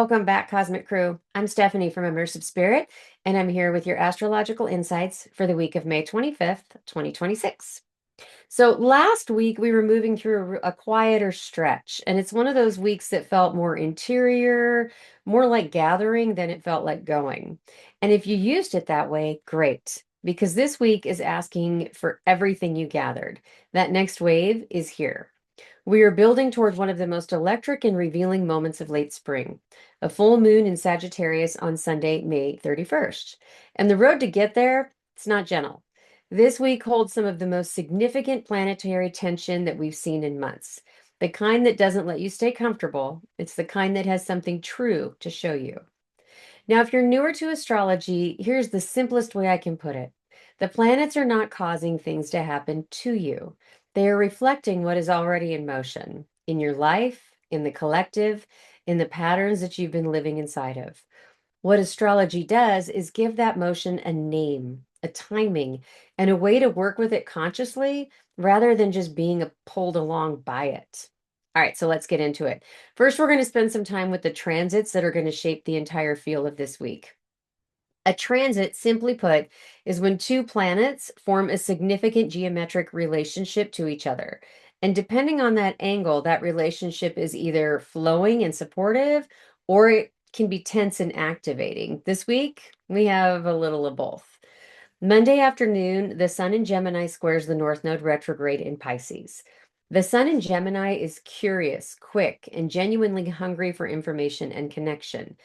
Welcome back, Cosmic Crew. I'm Stephanie from Immersive Spirit, and I'm here with your astrological insights for the week of May 25th, 2026. So, last week we were moving through a quieter stretch, and it's one of those weeks that felt more interior, more like gathering than it felt like going. And if you used it that way, great, because this week is asking for everything you gathered. That next wave is here. We are building toward one of the most electric and revealing moments of late spring, a full moon in Sagittarius on Sunday, May 31st. And the road to get there, it's not gentle. This week holds some of the most significant planetary tension that we've seen in months. The kind that doesn't let you stay comfortable. It's the kind that has something true to show you. Now, if you're newer to astrology, here's the simplest way I can put it. The planets are not causing things to happen to you. They are reflecting what is already in motion in your life, in the collective, in the patterns that you've been living inside of. What astrology does is give that motion a name, a timing, and a way to work with it consciously rather than just being pulled along by it. All right, so let's get into it. First, we're going to spend some time with the transits that are going to shape the entire feel of this week. A transit, simply put, is when two planets form a significant geometric relationship to each other. And depending on that angle, that relationship is either flowing and supportive or it can be tense and activating. This week, we have a little of both. Monday afternoon, the Sun in Gemini squares the North Node retrograde in Pisces. The Sun in Gemini is curious, quick, and genuinely hungry for information and connection.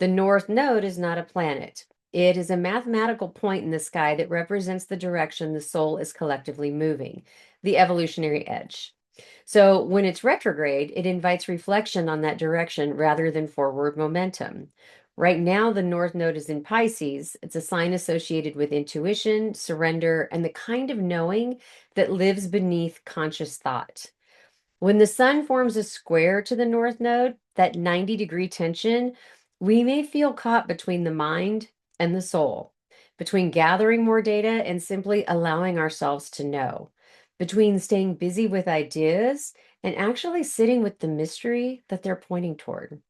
The North Node is not a planet. It is a mathematical point in the sky that represents the direction the soul is collectively moving, the evolutionary edge. So when it's retrograde, it invites reflection on that direction rather than forward momentum. Right now, the North Node is in Pisces. It's a sign associated with intuition, surrender, and the kind of knowing that lives beneath conscious thought. When the Sun forms a square to the North Node, that 90-degree tension, we may feel caught between the mind and the soul, between gathering more data and simply allowing ourselves to know, between staying busy with ideas and actually sitting with the mystery that they're pointing toward.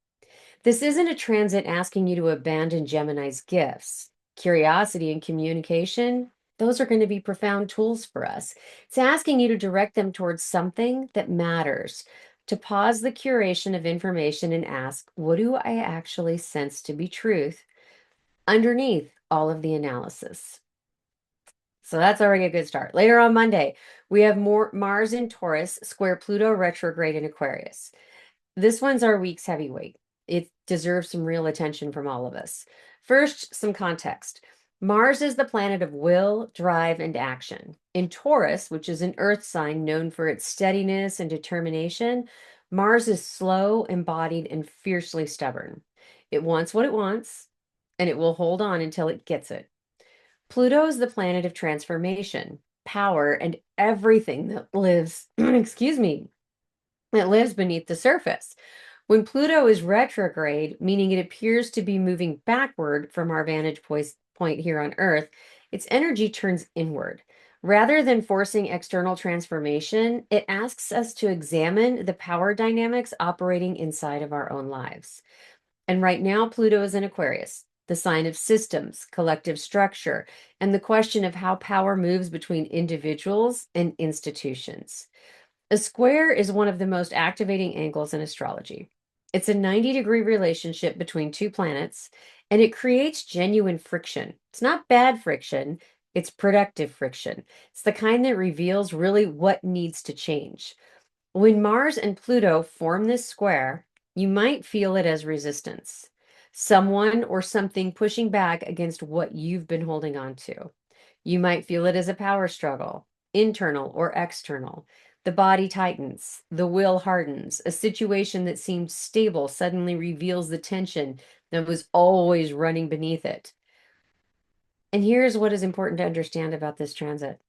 This isn't a transit asking you to abandon Gemini's gifts. Curiosity and communication, those are going to be profound tools for us. It's asking you to direct them towards something that matters, to pause the curation of information and ask, what do I actually sense to be truth underneath all of the analysis? So that's already a good start. Later on Monday, we have more Mars in Taurus, square Pluto retrograde in Aquarius. This one's our week's heavyweight. It deserves some real attention from all of us. First, some context. Mars is the planet of will, drive, and action. In Taurus, which is an earth sign known for its steadiness and determination, Mars is slow, embodied, and fiercely stubborn. It wants what it wants, and it will hold on until it gets it. Pluto is the planet of transformation, power, and everything that lives, excuse me, that lives beneath the surface. When Pluto is retrograde, meaning it appears to be moving backward from our vantage point here on Earth, its energy turns inward. Rather than forcing external transformation, it asks us to examine the power dynamics operating inside of our own lives. And right now, Pluto is in Aquarius, the sign of systems, collective structure, and the question of how power moves between individuals and institutions. A square is one of the most activating angles in astrology. It's a 90-degree relationship between two planets, and it creates genuine friction. It's not bad friction, it's productive friction. It's the kind that reveals really what needs to change. When Mars and Pluto form this square, you might feel it as resistance. Someone or something pushing back against what you've been holding on to. You might feel it as a power struggle, internal or external. The body tightens, the will hardens. A situation that seemed stable suddenly reveals the tension that was always running beneath it. And here's what is important to understand about this transit.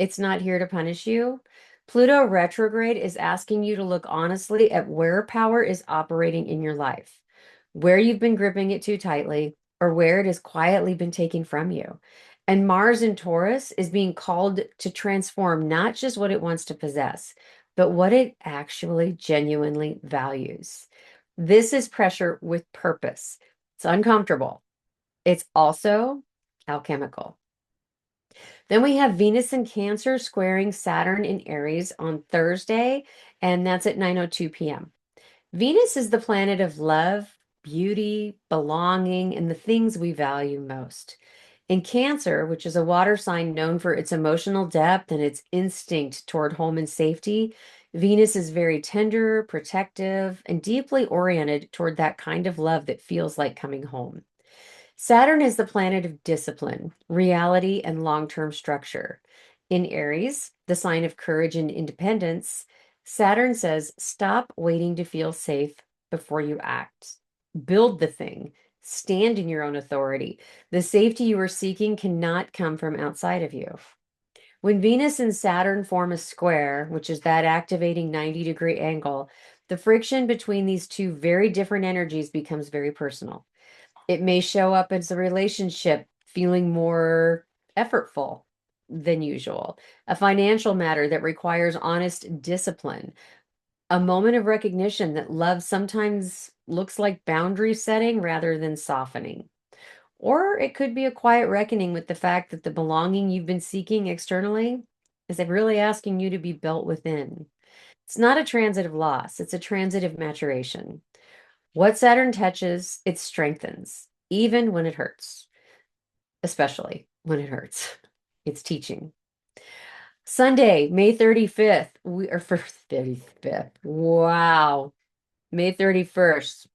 It's not here to punish you. Pluto retrograde is asking you to look honestly at where power is operating in your life, where you've been gripping it too tightly, or where it has quietly been taken from you. And Mars in Taurus is being called to transform not just what it wants to possess, but what it actually genuinely values. This is pressure with purpose. It's uncomfortable. It's also alchemical. Then we have Venus in Cancer squaring Saturn in Aries on Thursday, and that's at 9:02 p.m. Venus is the planet of love, beauty, belonging, and the things we value most. In Cancer, which is a water sign known for its emotional depth and its instinct toward home and safety, Venus is very tender, protective, and deeply oriented toward that kind of love that feels like coming home. Saturn is the planet of discipline, reality, and long term structure. In Aries, the sign of courage and independence, Saturn says, stop waiting to feel safe before you act. Build the thing, stand in your own authority. The safety you are seeking cannot come from outside of you. When Venus and Saturn form a square, which is that activating 90-degree angle, the friction between these two very different energies becomes very personal. It may show up as a relationship feeling more effortful than usual, a financial matter that requires honest discipline, a moment of recognition that love sometimes looks like boundary setting rather than softening. Or it could be a quiet reckoning with the fact that the belonging you've been seeking externally is really asking you to be built within. It's not a transit of loss, it's a transit of maturation. What Saturn touches, it strengthens, even when it hurts, especially when it hurts. It's teaching. Sunday, May 35th. We are for 35th. Wow. May 31st.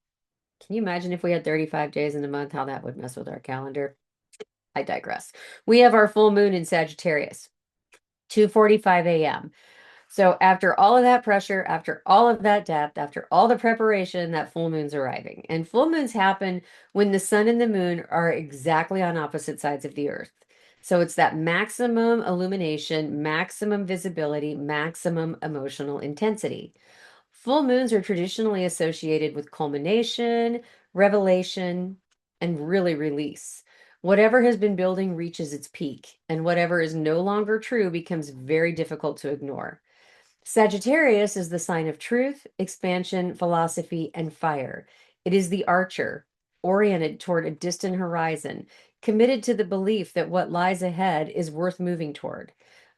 Can you imagine if we had 35 days in a month, how that would mess with our calendar? I digress. We have our full moon in Sagittarius, 2:45 a.m. So after all of that pressure, after all of that depth, after all the preparation, that full moon's arriving. And full moons happen when the sun and the moon are exactly on opposite sides of the earth. So it's that maximum illumination, maximum visibility, maximum emotional intensity. Full moons are traditionally associated with culmination, revelation, and really release. Whatever has been building reaches its peak, and whatever is no longer true becomes very difficult to ignore. Sagittarius is the sign of truth, expansion, philosophy, and fire. It is the archer, oriented toward a distant horizon, committed to the belief that what lies ahead is worth moving toward.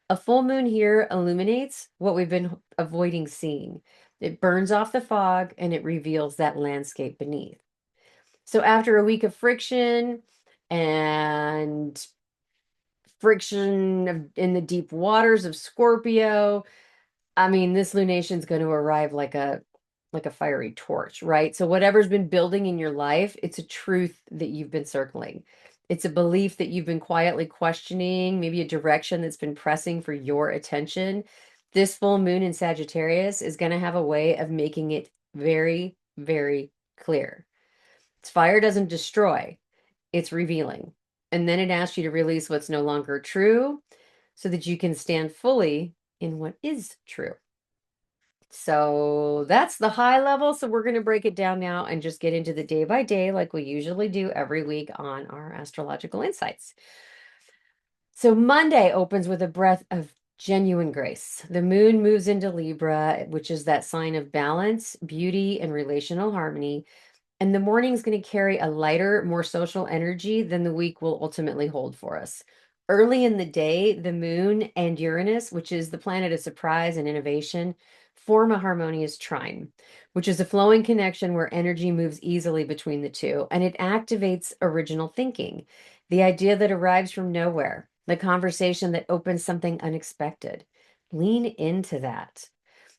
A full moon here illuminates what we've been avoiding seeing. It burns off the fog and it reveals that landscape beneath. So, after a week of friction and in the deep waters of Scorpio, I mean, this lunation's going to arrive like a fiery torch, right? So whatever's been building in your life, it's a truth that you've been circling. It's a belief that you've been quietly questioning, maybe a direction that's been pressing for your attention. This full moon in Sagittarius is going to have a way of making it very, very clear. Fire doesn't destroy, it's revealing. And then it asks you to release what's no longer true so that you can stand fully in what is true. So that's the high level. So we're going to break it down now and just get into the day by day, like we usually do every week on our astrological insights. So Monday opens with a breath of genuine grace. The moon moves into Libra, which is that sign of balance, beauty, and relational harmony. And the morning is going to carry a lighter, more social energy than the week will ultimately hold for us. Early in the day, the moon and Uranus, which is the planet of surprise and innovation, form a harmonious trine, which is a flowing connection where energy moves easily between the two, and it activates original thinking, the idea that arrives from nowhere, the conversation that opens something unexpected. Lean into that.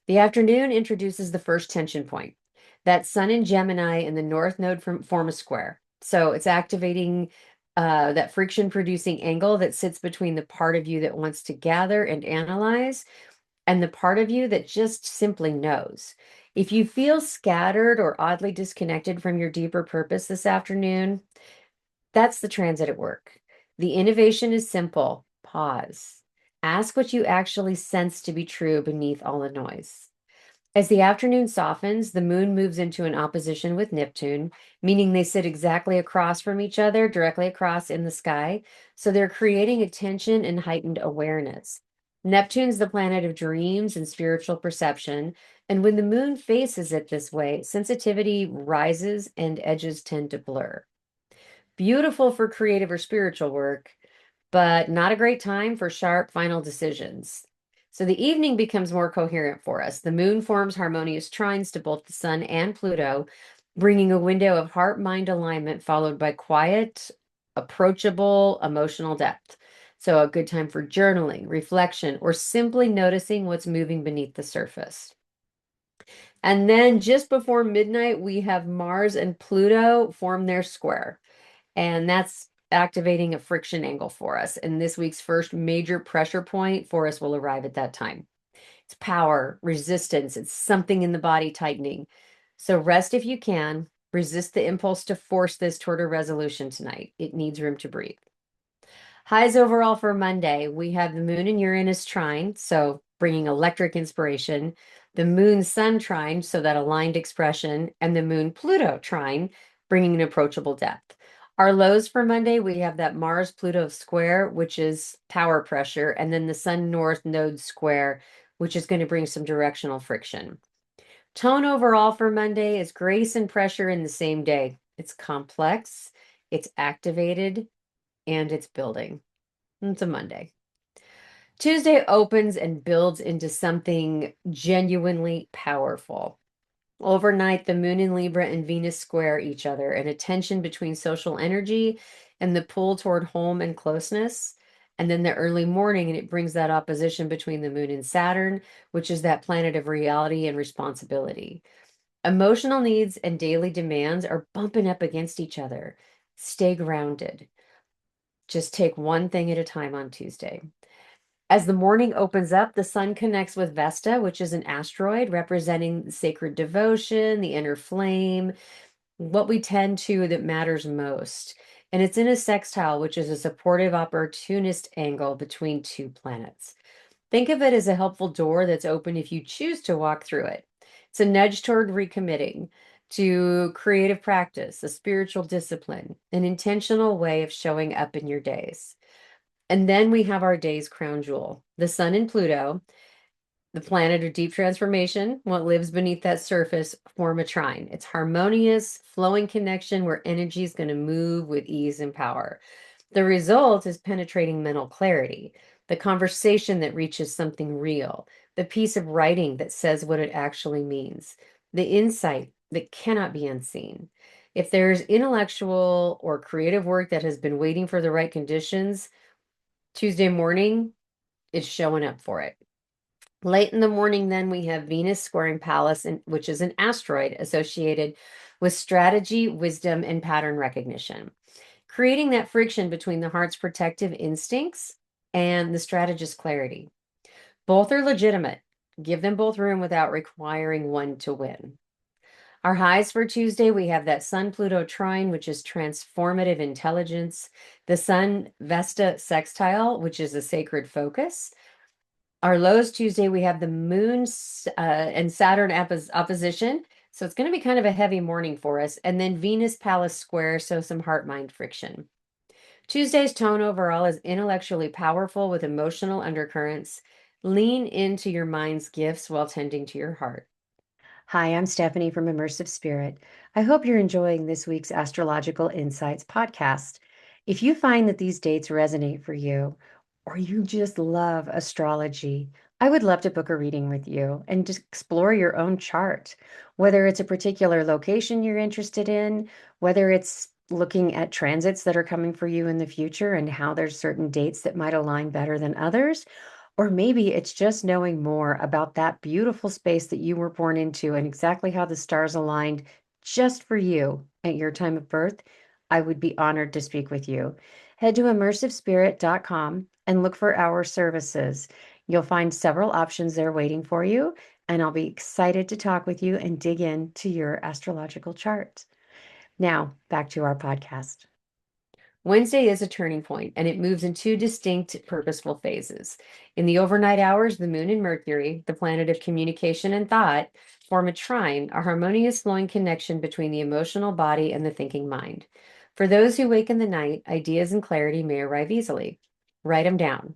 The afternoon introduces the first tension point. That Sun in Gemini and the North Node form a square. So it's activating that friction producing angle that sits between the part of you that wants to gather and analyze and the part of you that just simply knows. If you feel scattered or oddly disconnected from your deeper purpose this afternoon, that's the transit at work. The innovation is simple. Pause. Ask what you actually sense to be true beneath all the noise. As the afternoon softens, the moon moves into an opposition with Neptune, meaning they sit exactly across from each other, directly across in the sky. So they're creating a tension and heightened awareness. Neptune's the planet of dreams and spiritual perception. And when the moon faces it this way, sensitivity rises and edges tend to blur. Beautiful for creative or spiritual work, but not a great time for sharp final decisions. So the evening becomes more coherent for us. The moon forms harmonious trines to both the sun and Pluto, bringing a window of heart-mind alignment followed by quiet, approachable emotional depth. So a good time for journaling, reflection, or simply noticing what's moving beneath the surface. And then just before midnight, we have Mars and Pluto form their square. And that's activating a friction angle for us. And this week's first major pressure point for us will arrive at that time. It's power, resistance, it's something in the body tightening. So rest if you can. Resist the impulse to force this toward a resolution tonight. It needs room to breathe. Highs overall for Monday, we have the moon and Uranus trine, so bringing electric inspiration, the moon sun trine, so that aligned expression, and the moon Pluto trine, bringing an approachable depth. Our lows for Monday, we have that Mars Pluto square, which is power pressure, and then the Sun North node square, which is going to bring some directional friction. Tone overall for Monday is grace and pressure in the same day. It's complex, it's activated, and it's building. It's a Monday. Tuesday opens and builds into something genuinely powerful. Overnight, the moon in Libra and Venus square each other, and a tension between social energy and the pull toward home and closeness. And then the early morning, and it brings that opposition between the moon and Saturn, which is that planet of reality and responsibility. Emotional needs and daily demands are bumping up against each other. Stay grounded. Just take one thing at a time on Tuesday. As the morning opens up, the sun connects with Vesta, which is an asteroid representing sacred devotion, the inner flame, what we tend to that matters most. And it's in a sextile, which is a supportive opportunist angle between two planets. Think of it as a helpful door that's open if you choose to walk through it. It's a nudge toward recommitting to creative practice, a spiritual discipline, an intentional way of showing up in your days. And then we have our day's crown jewel, the sun and Pluto, the planet of deep transformation. What lives beneath that surface form a trine. It's harmonious, flowing connection where energy is going to move with ease and power. The result is penetrating mental clarity, the conversation that reaches something real, the piece of writing that says what it actually means, the insight that cannot be unseen. If there's intellectual or creative work that has been waiting for the right conditions, Tuesday morning is showing up for it. Late in the morning, then we have Venus squaring Pallas, which is an asteroid associated with strategy, wisdom, and pattern recognition, creating that friction between the heart's protective instincts and the strategist's clarity. Both are legitimate. Give them both room without requiring one to win. Our highs for Tuesday, we have that Sun Pluto trine, which is transformative intelligence, the Sun Vesta sextile, which is a sacred focus. Our lows Tuesday, we have the moon and Saturn opposition. So it's going to be kind of a heavy morning for us. And then Venus Pallas square, so some heart-mind friction. Tuesday's tone overall is intellectually powerful with emotional undercurrents. Lean into your mind's gifts while tending to your heart. Hi, I'm Stephanie from Immersive Spirit. I hope you're enjoying this week's Astrological Insights podcast. If you find that these dates resonate for you, or you just love astrology, I would love to book a reading with you and just explore your own chart. Whether it's a particular location you're interested in, whether it's looking at transits that are coming for you in the future and how there's certain dates that might align better than others, or maybe it's just knowing more about that beautiful space that you were born into and exactly how the stars aligned just for you at your time of birth. I would be honored to speak with you. Head to immersivespirit.com and look for our services. You'll find several options there waiting for you, and I'll be excited to talk with you and dig into your astrological chart. Now, back to our podcast. Wednesday is a turning point, and it moves in two distinct purposeful phases. In the overnight hours, the moon and Mercury, the planet of communication and thought, form a trine, a harmonious flowing connection between the emotional body and the thinking mind. For those who wake in the night, ideas and clarity may arrive easily. Write them down.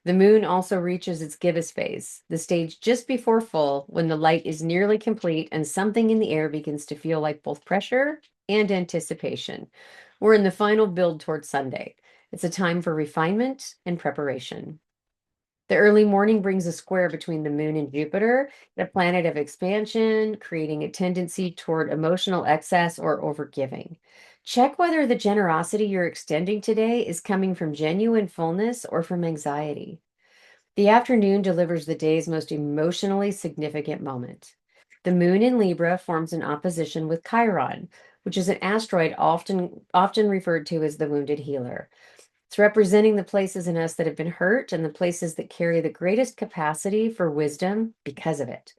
The moon also reaches its gibbous phase, the stage just before full, when the light is nearly complete and something in the air begins to feel like both pressure and anticipation. We're in the final build towards Sunday. It's a time for refinement and preparation. The early morning brings a square between the moon and Jupiter, the planet of expansion, creating a tendency toward emotional excess or overgiving. Check whether the generosity you're extending today is coming from genuine fullness or from anxiety. The afternoon delivers the day's most emotionally significant moment. The moon in Libra forms an opposition with Chiron, which is an asteroid often referred to as the wounded healer. It's representing the places in us that have been hurt and the places that carry the greatest capacity for wisdom because of it.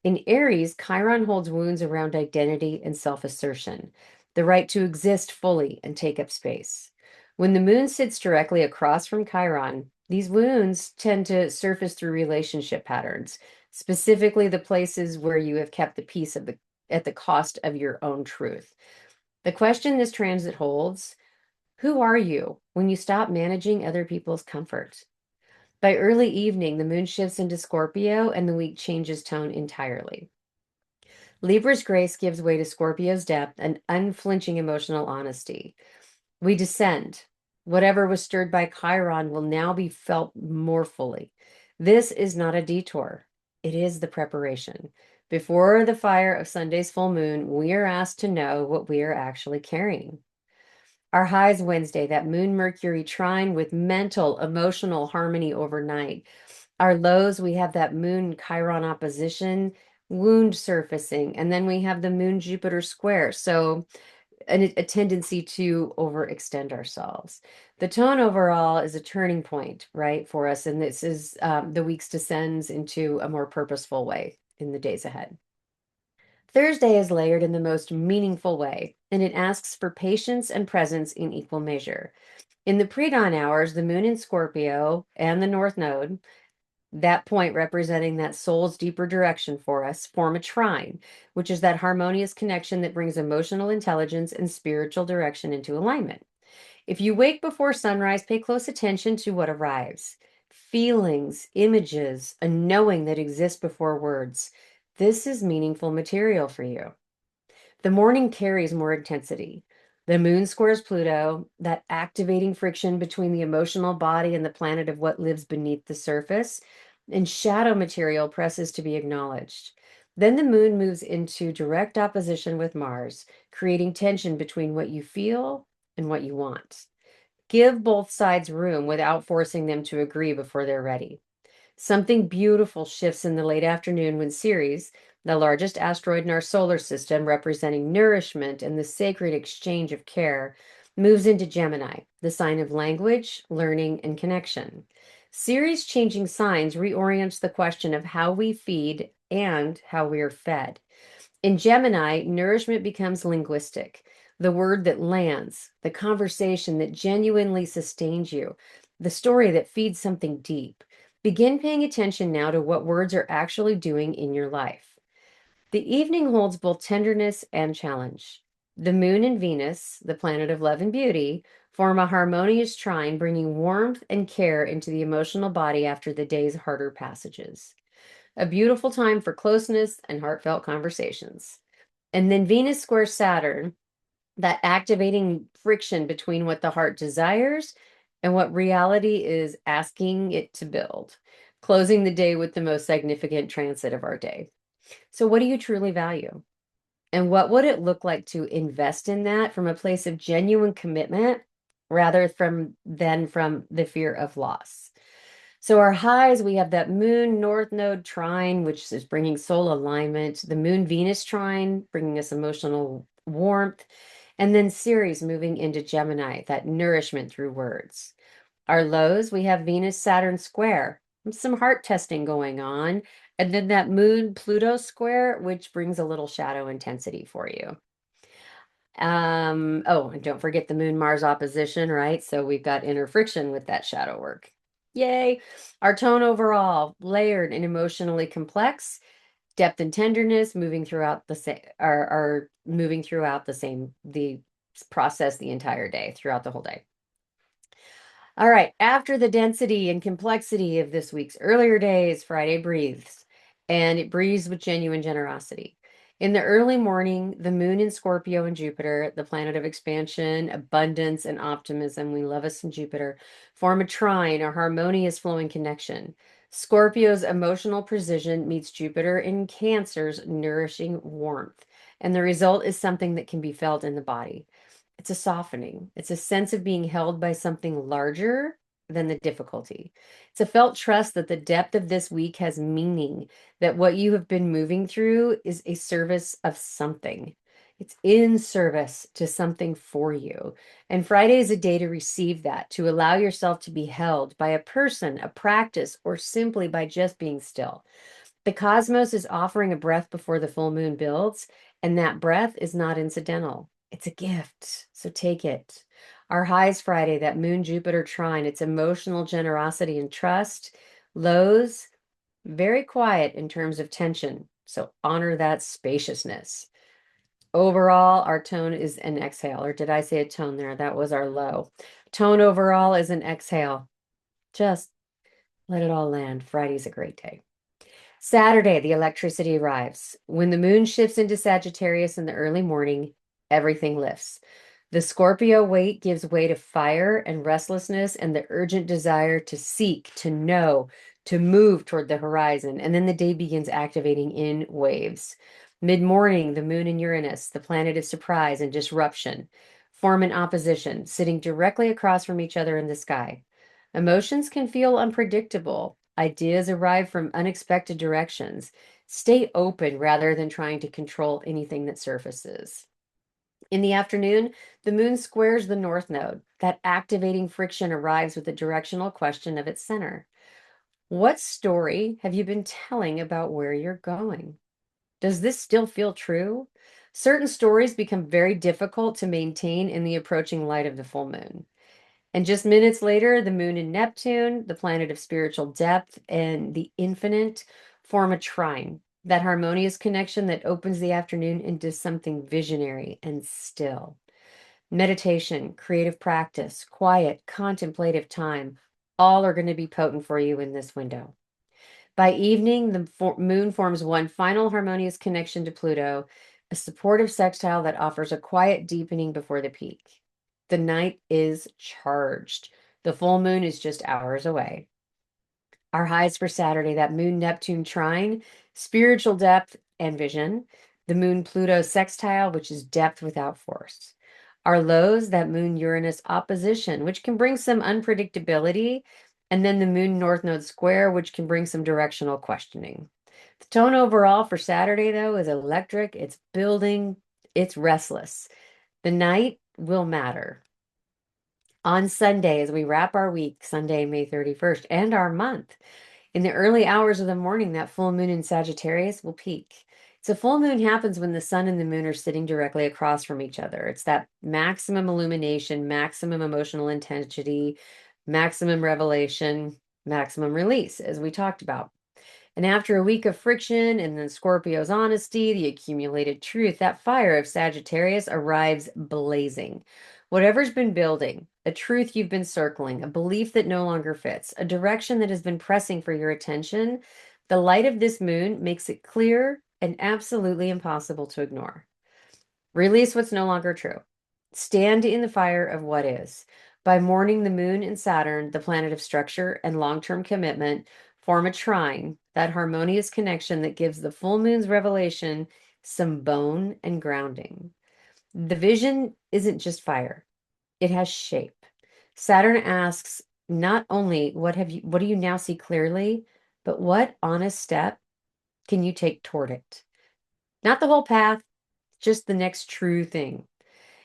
In Aries, Chiron holds wounds around identity and self assertion, the right to exist fully and take up space. When the moon sits directly across from Chiron, these wounds tend to surface through relationship patterns, specifically the places where you have kept the peace at the cost of your own truth. The question this transit holds: who are you when you stop managing other people's comfort? By early evening, the moon shifts into Scorpio and the week changes tone entirely. Libra's grace gives way to Scorpio's depth and unflinching emotional honesty. We descend. Whatever was stirred by Chiron will now be felt more fully. This is not a detour, it is the preparation. Before the fire of Sunday's full moon, we are asked to know what we are actually carrying. Our highs Wednesday, that moon Mercury trine with mental, emotional harmony overnight. Our lows, we have that moon Chiron opposition, wound surfacing, and then we have the moon Jupiter square. So a tendency to overextend ourselves. The tone overall is a turning point, right, for us. And this is the week's descends into a more purposeful way in the days ahead. Thursday is layered in the most meaningful way, and it asks for patience and presence in equal measure. In the pre-dawn hours, the moon in Scorpio and the North Node, that point representing that soul's deeper direction for us, form a trine, which is that harmonious connection that brings emotional intelligence and spiritual direction into alignment. If you wake before sunrise, pay close attention to what arrives: feelings, images, a knowing that exists before words. This is meaningful material for you. The morning carries more intensity. The moon squares Pluto, that activating friction between the emotional body and the planet of what lives beneath the surface, and shadow material presses to be acknowledged. Then the moon moves into direct opposition with Mars, creating tension between what you feel and what you want. Give both sides room without forcing them to agree before they're ready. Something beautiful shifts in the late afternoon when Ceres, the largest asteroid in our solar system, representing nourishment and the sacred exchange of care, moves into Gemini, the sign of language, learning, and connection. Ceres changing signs reorients the question of how we feed and how we are fed. In Gemini, nourishment becomes linguistic, the word that lands, the conversation that genuinely sustains you, the story that feeds something deep. Begin paying attention now to what words are actually doing in your life. The evening holds both tenderness and challenge. The moon and Venus, the planet of love and beauty, form a harmonious trine, bringing warmth and care into the emotional body after the day's harder passages. A beautiful time for closeness and heartfelt conversations. And then Venus squares Saturn, that activating friction between what the heart desires and what reality is asking it to build, closing the day with the most significant transit of our day. So, what do you truly value? And what would it look like to invest in that from a place of genuine commitment rather than from the fear of loss? So our highs, we have that moon north node trine, which is bringing soul alignment, the moon Venus trine, bringing us emotional warmth, and then Ceres moving into Gemini, that nourishment through words. Our lows, we have Venus-Saturn square, some heart testing going on, and then that moon Pluto square, which brings a little shadow intensity for you. Oh, and don't forget the moon Mars opposition, right? So we've got inner friction with that shadow work. Yay. Our tone overall, layered and emotionally complex, depth and tenderness moving throughout the same are moving throughout the process the entire day, throughout the whole day. All right, after the density and complexity of this week's earlier days, Friday breathes, and it breathes with genuine generosity. In the early morning, the moon in Scorpio and Jupiter, the planet of expansion, abundance, and optimism, we love us in Jupiter, form a trine, a harmonious flowing connection. Scorpio's emotional precision meets Jupiter in Cancer's nourishing warmth, and the result is something that can be felt in the body. It's a softening. It's a sense of being held by something larger than the difficulty. It's a felt trust that the depth of this week has meaning, that what you have been moving through is a service of something. It's in service to something for you. And Friday is a day to receive that, to allow yourself to be held by a person, a practice, or simply by just being still. The cosmos is offering a breath before the full moon builds, and that breath is not incidental. It's a gift. So take it. Our highs Friday, that moon Jupiter trine, it's emotional generosity and trust. Lows, very quiet in terms of tension. So honor that spaciousness. Overall, our tone is an exhale. Or did I say a tone there? That was our low. Tone overall is an exhale. Just let it all land. Friday's a great day. Saturday, the electricity arrives. When the moon shifts into Sagittarius in the early morning, everything lifts. The Scorpio weight gives way to fire and restlessness and the urgent desire to seek, to know, to move toward the horizon. And then the day begins activating in waves. Mid morning, the moon and Uranus, the planet of surprise and disruption, form an opposition, sitting directly across from each other in the sky. Emotions can feel unpredictable. Ideas arrive from unexpected directions. Stay open rather than trying to control anything that surfaces. In the afternoon, the moon squares the north node. That activating friction arrives with the directional question of its center. What story have you been telling about where you're going? Does this still feel true? Certain stories become very difficult to maintain in the approaching light of the full moon. And just minutes later, the moon and Neptune, the planet of spiritual depth and the infinite, form a trine, that harmonious connection that opens the afternoon into something visionary and still. Meditation, creative practice, quiet, contemplative time, all are going to be potent for you in this window. By evening, the moon forms one final harmonious connection to Pluto, a supportive sextile that offers a quiet deepening before the peak. The night is charged. The full moon is just hours away. Our highs for Saturday, that moon Neptune trine, spiritual depth and vision. The moon Pluto sextile, which is depth without force. Our lows, that moon Uranus opposition, which can bring some unpredictability. And then the moon North Node square, which can bring some directional questioning. The tone overall for Saturday, though, is electric, it's building, it's restless. The night will matter. On Sunday, as we wrap our week, Sunday, May 31st, and our month, in the early hours of the morning, that full moon in Sagittarius will peak. So, full moon happens when the sun and the moon are sitting directly across from each other. It's that maximum illumination, maximum emotional intensity, maximum revelation, maximum release, as we talked about. And after a week of friction and then Scorpio's honesty, the accumulated truth, that fire of Sagittarius arrives blazing. Whatever's been building, a truth you've been circling, a belief that no longer fits, a direction that has been pressing for your attention, the light of this moon makes it clear and absolutely impossible to ignore. Release what's no longer true. Stand in the fire of what is. By morning, the moon and Saturn, the planet of structure and long term commitment, form a trine, that harmonious connection that gives the full moon's revelation some bone and grounding. The vision isn't just fire, it has shape. Saturn asks not only what do you now see clearly, but what honest step can you take toward it? Not the whole path, just the next true thing.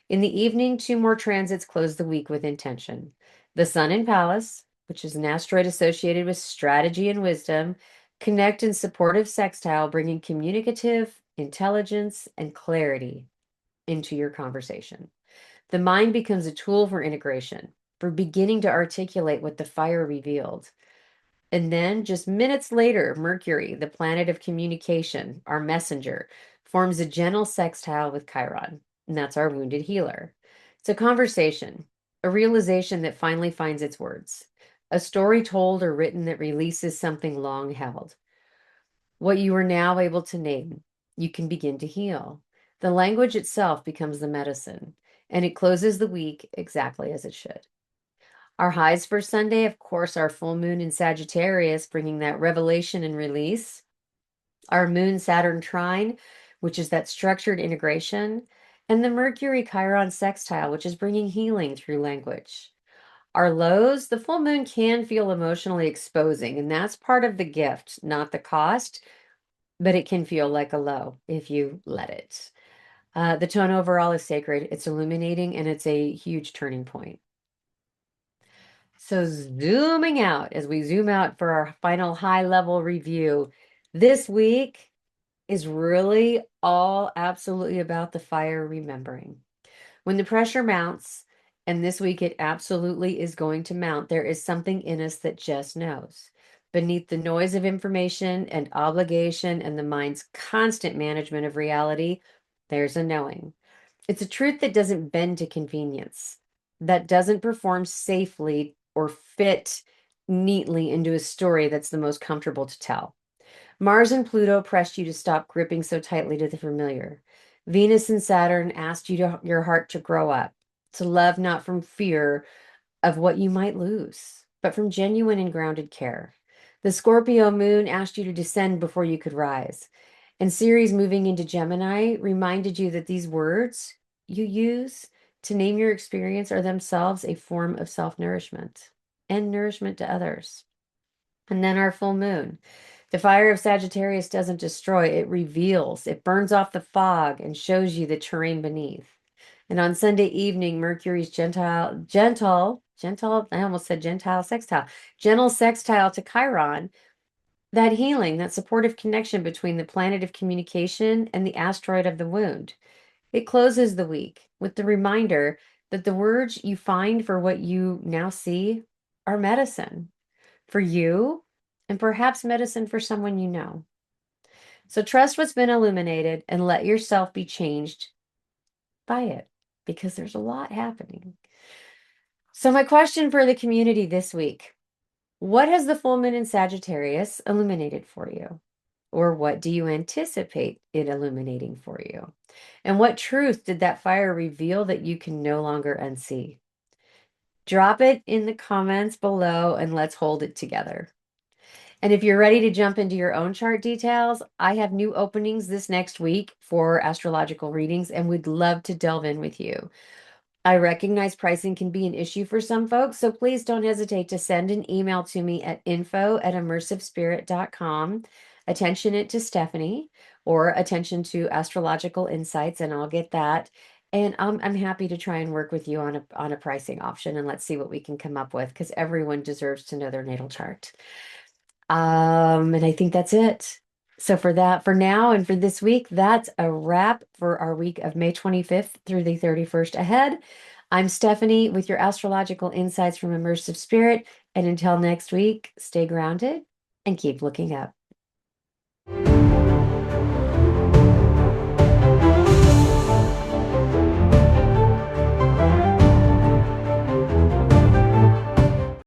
In the evening, two more transits close the week with intention. The Sun in Pallas, which is an asteroid associated with strategy and wisdom, connect in supportive sextile, bringing communicative intelligence and clarity into your conversation. The mind becomes a tool for integration, for beginning to articulate what the fire revealed. And then just minutes later, Mercury, the planet of communication, our messenger, forms a gentle sextile with Chiron, and that's our wounded healer. It's a conversation. a realization that finally finds its words, a story told or written that releases something long held. What you are now able to name, you can begin to heal. The language itself becomes the medicine, and it closes the week exactly as it should. Our highs for Sunday, of course, our full moon in Sagittarius, bringing that revelation and release. Our moon-Saturn trine, which is that structured integration, and the Mercury-Chiron sextile, which is bringing healing through language. Our lows, the full moon can feel emotionally exposing, and that's part of the gift, not the cost, but it can feel like a low if you let it. The tone overall is sacred, it's illuminating, and it's a huge turning point. So, zooming out, as we zoom out for our final high level review, this week is really all absolutely about the fire remembering. When the pressure mounts, and this week it absolutely is going to mount, there is something in us that just knows. Beneath the noise of information and obligation and the mind's constant management of reality, there's a knowing. It's a truth that doesn't bend to convenience, that doesn't perform safely or fit neatly into a story that's the most comfortable to tell. Mars and Pluto pressed you to stop gripping so tightly to the familiar. Venus and Saturn asked your heart to grow up, to love not from fear of what you might lose, but from genuine and grounded care. The Scorpio moon asked you to descend before you could rise. And Ceres moving into Gemini reminded you that these words you use to name your experience are themselves a form of self-nourishment and nourishment to others. And then our full moon. The fire of Sagittarius doesn't destroy, it reveals, it burns off the fog and shows you the terrain beneath. And on Sunday evening, Mercury's I almost said gentile sextile, gentle sextile to Chiron, that healing, that supportive connection between the planet of communication and the asteroid of the wound. It closes the week with the reminder that the words you find for what you now see are medicine for you and perhaps medicine for someone you know. So trust what's been illuminated and let yourself be changed by it because there's a lot happening. So, my question for the community this week: what has the full moon in Sagittarius illuminated for you? Or what do you anticipate it illuminating for you? And what truth did that fire reveal that you can no longer unsee? Drop it in the comments below and let's hold it together. And if you're ready to jump into your own chart details, I have new openings this next week for astrological readings and would love to delve in with you. I recognize pricing can be an issue for some folks, so please don't hesitate to send an email to me at info@immersivespirit.com. Attention it to Stephanie or attention to astrological insights, and I'll get that. And I'm happy to try and work with you on a pricing option, and let's see what we can come up with because everyone deserves to know their natal chart. And I think that's it. So for now, and for this week, that's a wrap for our week of May 25th through the 31st ahead. I'm Stephanie with your astrological insights from Immersive Spirit. And until next week, stay grounded and keep looking up.